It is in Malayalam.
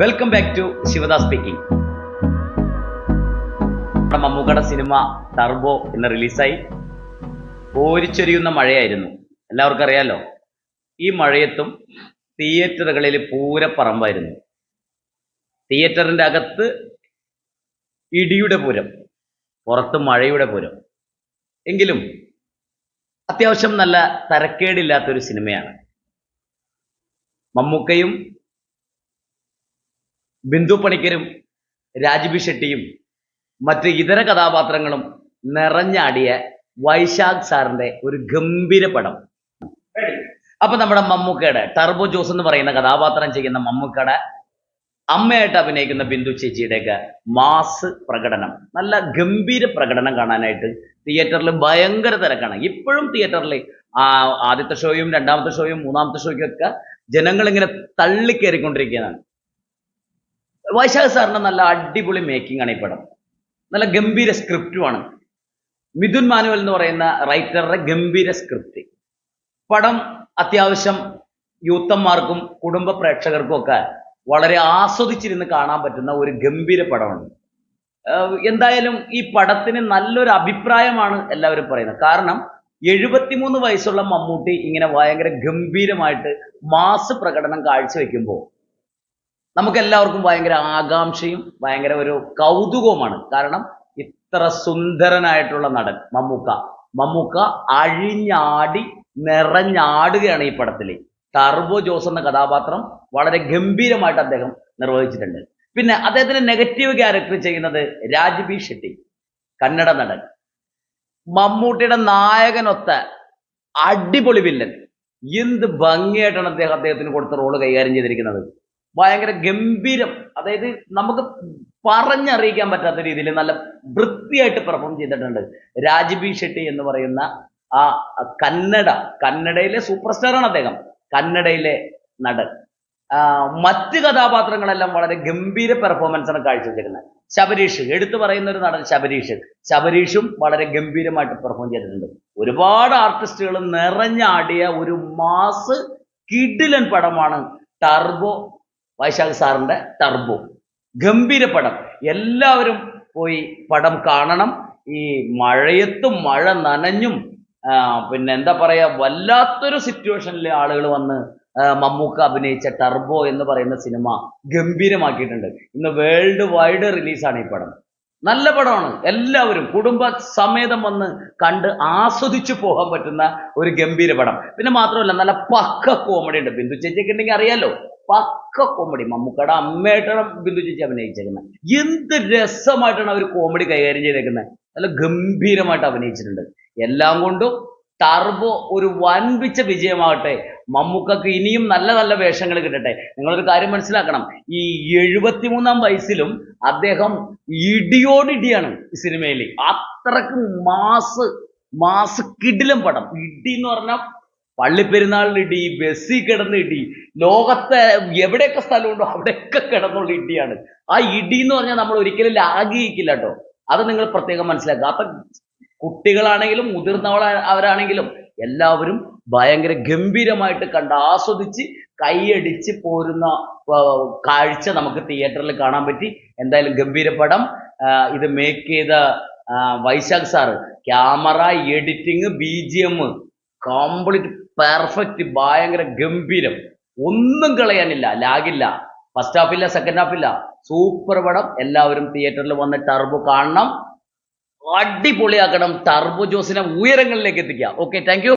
Welcome back to Sivadas speaking. നമ്മുടെ മമ്മൂക്കയുടെ സിനിമ ടർബോ ഇന്ന് റിലീസായി. കോരിച്ചൊരിയുന്ന മഴയായിരുന്നു, എല്ലാവർക്കും അറിയാലോ. ഈ മഴയത്തും തിയേറ്ററുകളിൽ പൂരപ്പറമ്പായിരുന്നു. തിയേറ്ററിൻ്റെ അകത്ത് ഇടിയുടെ പൂരം, പുറത്ത് മഴയുടെ പൂരം. എങ്കിലും അത്യാവശ്യം നല്ല തരക്കേടില്ലാത്തൊരു സിനിമയാണ്. മമ്മൂക്കയും ബിന്ദു പണിക്കരും രാജ്ബി ഷെട്ടിയും മറ്റ് ഇതര കഥാപാത്രങ്ങളും നിറഞ്ഞാടിയ വൈശാഖ് സാറിന്റെ ഒരു ഗംഭീര പടം. അപ്പൊ നമ്മുടെ മമ്മൂക്കയുടെ ടർബോ ജോസ് എന്ന് പറയുന്ന കഥാപാത്രം ചെയ്യുന്ന മമ്മൂക്കയുടെ അമ്മയായിട്ട് അഭിനയിക്കുന്ന ബിന്ദു ചേച്ചിയുടെയൊക്കെ മാസ് പ്രകടനം, നല്ല ഗംഭീര പ്രകടനം കാണാനായിട്ട് തിയേറ്ററിൽ ഭയങ്കര തിരക്കാണ്. ഇപ്പോഴും തിയേറ്ററിൽ ആദ്യത്തെ ഷോയും രണ്ടാമത്തെ ഷോയും മൂന്നാമത്തെ ഷോയ്ക്കൊക്കെ ജനങ്ങൾ ഇങ്ങനെ തള്ളിക്കയറിക്കൊണ്ടിരിക്കുന്നതാണ്. വൈശാഖ് സാറിന്റെ നല്ല അടിപൊളി മേക്കിംഗ് ആണ് ഈ പടം. നല്ല ഗംഭീര സ്ക്രിപ്റ്റുമാണ്. മിഥുൻ മാനുവൽ എന്ന് പറയുന്ന റൈറ്ററുടെ ഗംഭീര സ്ക്രിപ്റ്റ്. പടം അത്യാവശ്യം യൂത്തന്മാർക്കും കുടുംബ പ്രേക്ഷകർക്കും ഒക്കെ വളരെ ആസ്വദിച്ചിരുന്ന് കാണാൻ പറ്റുന്ന ഒരു ഗംഭീര പടമാണ്. എന്തായാലും ഈ പടത്തിന് നല്ലൊരു അഭിപ്രായമാണ് എല്ലാവരും പറയുന്നത്. കാരണം 73 വയസ്സുള്ള മമ്മൂട്ടി ഇങ്ങനെ ഭയങ്കര ഗംഭീരമായിട്ട് മാസ് പ്രകടനം കാഴ്ചവെക്കുമ്പോൾ നമുക്ക് എല്ലാവർക്കും ഭയങ്കര ആകാംക്ഷയും ഭയങ്കര ഒരു കൗതുകവുമാണ്. കാരണം ഇത്ര സുന്ദരനായിട്ടുള്ള നടൻ മമ്മൂക്ക അഴിഞ്ഞാടി നിറഞ്ഞാടുകയാണ് ഈ പടത്തിൽ. ടർബോ ജോസ് എന്ന കഥാപാത്രം വളരെ ഗംഭീരമായിട്ട് അദ്ദേഹം നിർവഹിച്ചിട്ടുണ്ട്. പിന്നെ അദ്ദേഹത്തിന്റെ നെഗറ്റീവ് ക്യാരക്ടർ ചെയ്യുന്നത് രാജ്ബി ഷെട്ടി, കന്നഡ നടൻ. മമ്മൂട്ടിയുടെ നായകനൊത്ത അടിപൊളി വില്ലൻ. എന്ത് ഭംഗിയായിട്ടാണ് അദ്ദേഹത്തിന് കൊടുത്ത റോള് കൈകാര്യം ചെയ്തിരിക്കുന്നത്. ഭയങ്കര ഗംഭീരം, അതായത് നമുക്ക് പറഞ്ഞറിയിക്കാൻ പറ്റാത്ത രീതിയിൽ നല്ല വൃത്തിയായിട്ട് പെർഫോം ചെയ്തിട്ടുണ്ട് രാജ്ബി ഷെട്ടി എന്ന് പറയുന്ന ആ കന്നഡയിലെ സൂപ്പർ സ്റ്റാറാണ് അദ്ദേഹം, കന്നഡയിലെ നടൻ. മറ്റ് കഥാപാത്രങ്ങളെല്ലാം വളരെ ഗംഭീര പെർഫോമൻസാണ് കാഴ്ചവെച്ചിരിക്കുന്നത്. ശബരീഷ്, എടുത്തു പറയുന്ന ഒരു നടൻ ശബരീഷും വളരെ ഗംഭീരമായിട്ട് പെർഫോം ചെയ്തിട്ടുണ്ട്. ഒരുപാട് ആർട്ടിസ്റ്റുകൾ നിറഞ്ഞാടിയ ഒരു മാസ് കിടിലൻ പടമാണ് ടർബോ, വൈശാഖ് സാറിന്റെ ടർബോ. ഗംഭീര പടം, എല്ലാവരും പോയി പടം കാണണം. ഈ മഴയത്തും മഴ നനഞ്ഞും പിന്നെ എന്താ പറയാ, വല്ലാത്തൊരു സിറ്റുവേഷനിൽ ആളുകൾ വന്ന് മമ്മൂക്ക അഭിനയിച്ച ടർബോ എന്ന് പറയുന്ന സിനിമ ഗംഭീരമാക്കിയിട്ടുണ്ട്. ഇന്ന് വേൾഡ് വൈഡ് റിലീസാണ് ഈ പടം. നല്ല പടമാണ്, എല്ലാവരും കുടുംബ സമേതം വന്ന് കണ്ട് ആസ്വദിച്ചു പോകാൻ പറ്റുന്ന ഒരു ഗംഭീര പടം. പിന്നെ മാത്രമല്ല നല്ല പക്ക കോമഡി ഉണ്ട്. ബിന്ദു ചേച്ചിയൊക്കെ ഉണ്ടെങ്കിൽ അറിയാലോ, പക്ക കോമഡി. മമ്മൂക്കയുടെ അമ്മയായിട്ടാണ് ബിന്ദു ചേച്ചി അഭിനയിച്ചേക്കുന്നത്. എന്ത് രസമായിട്ടാണ് അവർ കോമഡി കൈകാര്യം ചെയ്തേക്കുന്നത്. നല്ല ഗംഭീരമായിട്ട് അഭിനയിച്ചിട്ടുണ്ട്. എല്ലാം കൊണ്ടും ടർബോ ഒരു വൻപിച്ച വിജയമാകട്ടെ. മമ്മൂക്കക്ക് ഇനിയും നല്ല നല്ല വേഷങ്ങൾ കിട്ടട്ടെ. നിങ്ങളൊരു കാര്യം മനസ്സിലാക്കണം, ഈ 73-ാം വയസ്സിലും അദ്ദേഹം ഇടിയോടിടിയാണ് ഈ സിനിമയിൽ. അത്രക്ക് മാസ് കിടിലം പടം. ഇടി എന്ന് പറഞ്ഞാൽ പള്ളിപ്പെരുന്നാളിൽ ഇടി, ബസ്സിൽ കിടന്ന് ഇടി, ലോകത്തെ എവിടെയൊക്കെ സ്ഥലമുണ്ടോ അവിടെയൊക്കെ കിടന്നുള്ള ഇടിയാണ്. ആ ഇടി എന്ന് പറഞ്ഞാൽ നമ്മൾ ഒരിക്കലും ലാഗിക്കില്ല കേട്ടോ. അത് നിങ്ങൾ പ്രത്യേകം മനസ്സിലാക്കുക. അപ്പൊ കുട്ടികളാണെങ്കിലും മുതിർന്നവരാണെങ്കിലും എല്ലാവരും ഭയങ്കര ഗംഭീരമായിട്ട് കണ്ട് ആസ്വദിച്ച് കൈയടിച്ച് പോരുന്ന കാഴ്ച നമുക്ക് തിയേറ്ററിൽ കാണാൻ പറ്റി. എന്തായാലും ഗംഭീര പടം. ഇത് മേക്ക് ചെയ്ത Vysakh sir, camera, editing, BGM complete perfect, ഭയങ്കര ഗംഭീരം. ഒന്നും കളയാനില്ല, ലാഗില്ല. ഫസ്റ്റ് ഹാഫില്ല, സെക്കൻഡ് ഹാഫില്ല. സൂപ്പർ പടം. എല്ലാവരും തിയേറ്ററിൽ വന്ന് ടർബോ കാണണം, അടിപൊളിയാക്കണം. ടർബോ ജോസിനെ ഉയരങ്ങളിലേക്ക് എത്തിക്കുക. Okay, thank you.